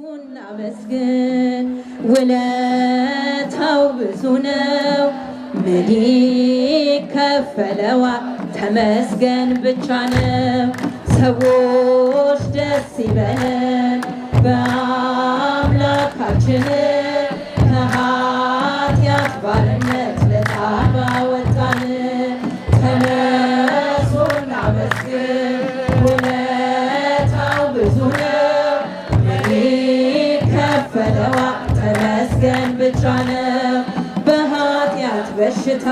እናመስግን ውለታው ብዙ ነው ምን ይከፈለዋል ተመስገን ብቻ ነው ሰዎች ደስ ይበለን በአምላካችን ከኃጢአት ባርነት ነፃ ባወጣን ተነሱ እናመስግን ውለታው ብዙ ነው ምን ይከፈለዋል ተመስገን ብቻ ነው በኃጢአት በሽታ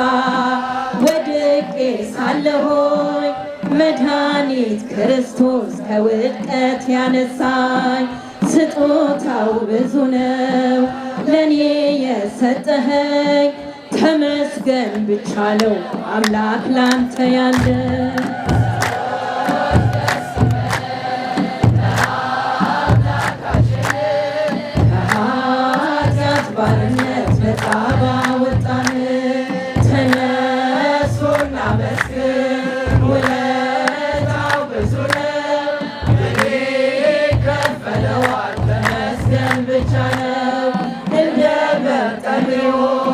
ወድቄ ሳለሆኝ መድኃኒት ክርስቶስ ከውድቀት ያነሳኝ ስጦታው ብዙ ነው ለኔ የሰጠኸኝ ተመስገን ብቻ ነው አምላክ ላንተ ያለ ከኃጢአት ባርነት ነፃ ባወጣን ተነሱ እናመስግን ውለታው ብዙ ነው ምን ይከፈለዋል ተመስገን ብቻ ነው እንደ በርጤሜዎስ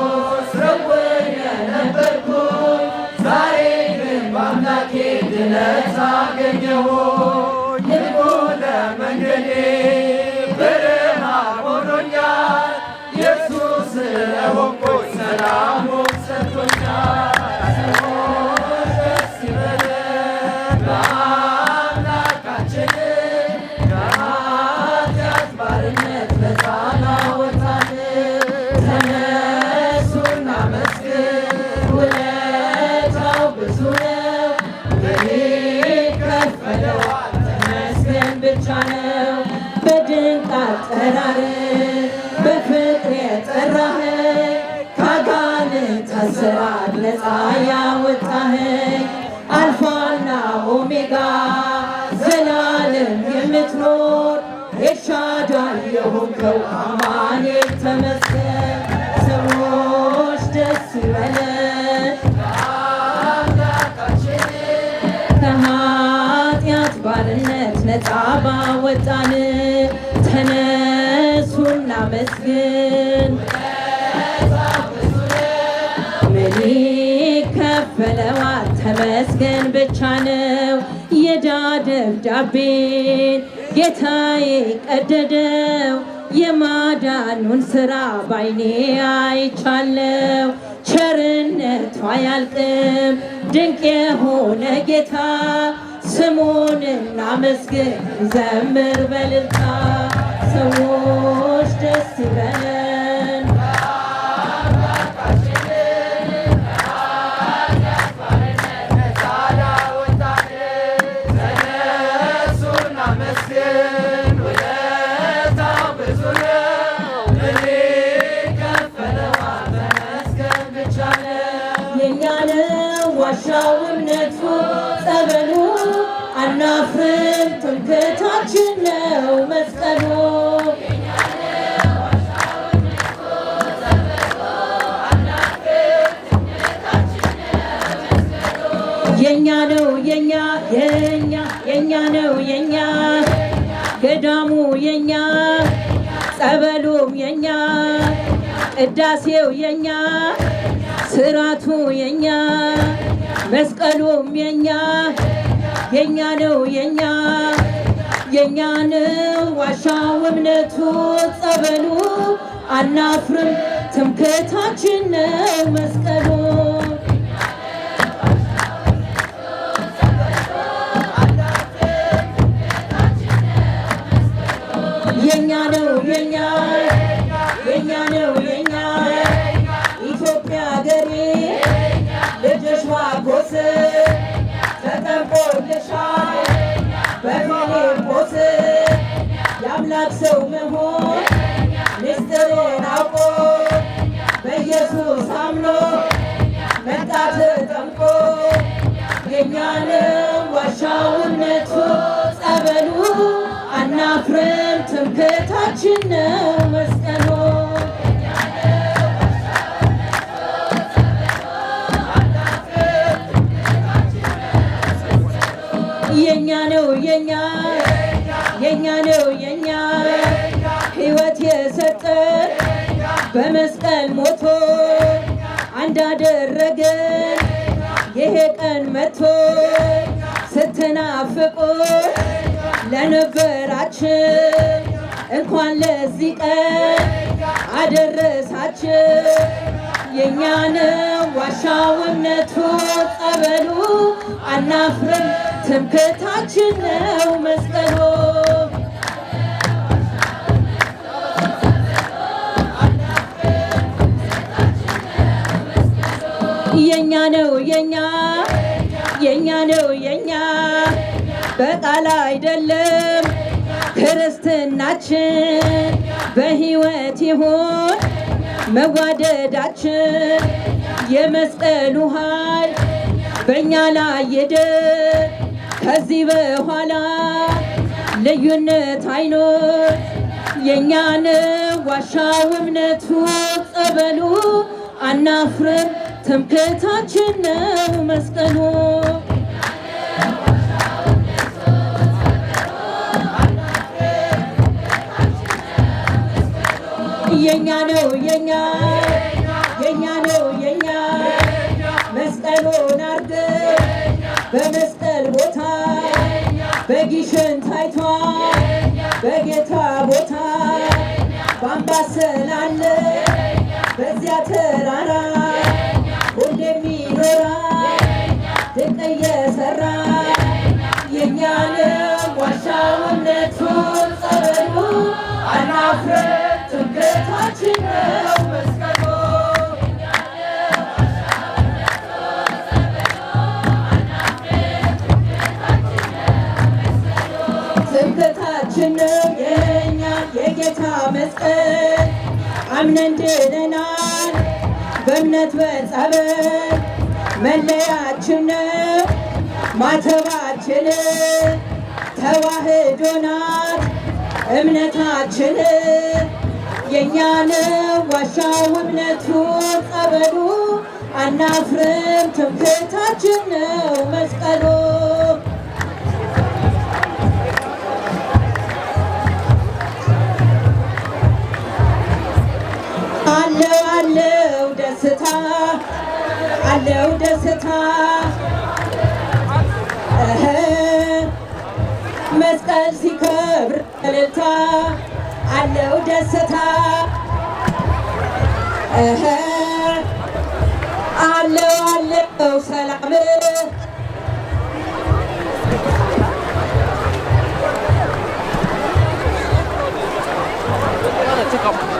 ዕውር የነበርኩኝ ዛሬ ግን በአምላኬ ድነት አገኘሁኝ ልሙድ መንገዴ ብርሃን ሆኖኛል ኢየሱስ ስለሆንኩኝ ሰላሙን ሰጥቶኛል ሰዎች ደስ ይበለን በአምላካችን ከኃጢአት ባርነት ነፃ ላወጣን ተነሱ እናመስግን ውለታው ብዙ ነው ምን ይከፈለዋል ተመስገን ብቻ ነው በድንቅ አጠራር በፍቅር የጠራኸኝ ከአጋንንት እስራት ነፃ ያወጣኸኝ አልፋና ኦሜጋ ዘላለም የምትኖር ኤልሻዳይ የሆንከው አማኑኤል ተመስገን ሰዎች ደስ ይበለን ከኃጢአት ባርነት ነፃ ባወጣን ተነሱ እናመስግን ምን ይከፈለዋል ተመስገን ብቻ ነው የዕዳ ደብዳቤን ጌታዬ ቀደደው የማዳኑን ሥራ ባይኔ አይቻለው ቸርነቱ አያልቅም ድንቅ የሆነ ጌታ ስሙን እናመስግን ዘምር በእልልታ ሰዎች ደስ ይበለን የእኛ ነው ዋሻው እምነቱ ጸበሉ አናፍርም ትምክህታችን ነው መስቀሉ የእኛ ነው የእኛ ነው የእኛ ገዳሙ የእኛ ጸበሉም የእኛ ቅዳሴው የእኛ ስራቱ የእኛ መስቀሉም የእኛ ነው የእኛ ነው ዋሻው እምነቱ ጸበሉ አናፍርም ትምክህታችን ነው መስቀሉ የእኛ ነው የእኛ ነው የእኛ ኢትዮጵያ ሀገሬ ልጅሽ ማርቆስ ተጠምቆልሻል በፊልጶስ የአምላክ ሰው መሆን ምስጢርን አውቆ በኢየሱስ አምኖ መጣ ተጠምቆ የእኛ ነው ዋሻው እምነቱ ጸበሉ አናፍርም ትምክህታችን ነው መስቀሉ የእኛ ነው የእኛ ነው የእኛ በመስቀል ሞቶ እንዳደረገን ይሄ ቀን መጥቶ ስትናፍቁ ለነበራችን እንኳን ለዚህ ቀን አደረሳችን። የኛ ነው ዋሻው እምነቱ ጸበሉ አናፍርም ትምክህታችን ነው መስቀሉ። የኛ ነው የኛ ነው የኛ በቃል አይደለም ክርስትናችን በሕይወት ይሁን መዋደዳችን። የመስቀሉ ኃይል በእኛ ላይ ይደር ከዚህ በኋላ ልዩነት አይኖር። የኛ ነው ዋሻው እምነቱ ጸበሉ አናፍርም ትምክህታችን ነው መስቀሉ። የኛ ነው የኛ ነው የኛ መስቀሉን አርገን በመስቀል ቦታ በጊሸን ታይቷል በጌታ ቦታ በአምባሰል አለ በዚያ ተራራ ሁሌም ይኖራል ድንቅ እየሰራ። የኛ ነው ዋሻው እምነቱ ጸበሉ አናፍርም ትምክህታችን ነው መስቀሉ። ትምክህታችን ነው የኛ የጌታ መስቀል አምነን ድነናል በእምነት በጸበል መለያችን ነው ማተባችን ተዋህዶ ናት እምነታችን። የኛ ነው ዋሻው እምነቱ ጸበሉ አናፍርም ትምክህታችን ነው መስቀሉ። አለው ደስታ አለው ደስታ መስቀል ሲከብር እልልታ አለው ደስታ አለው ሰላም 잠깐만.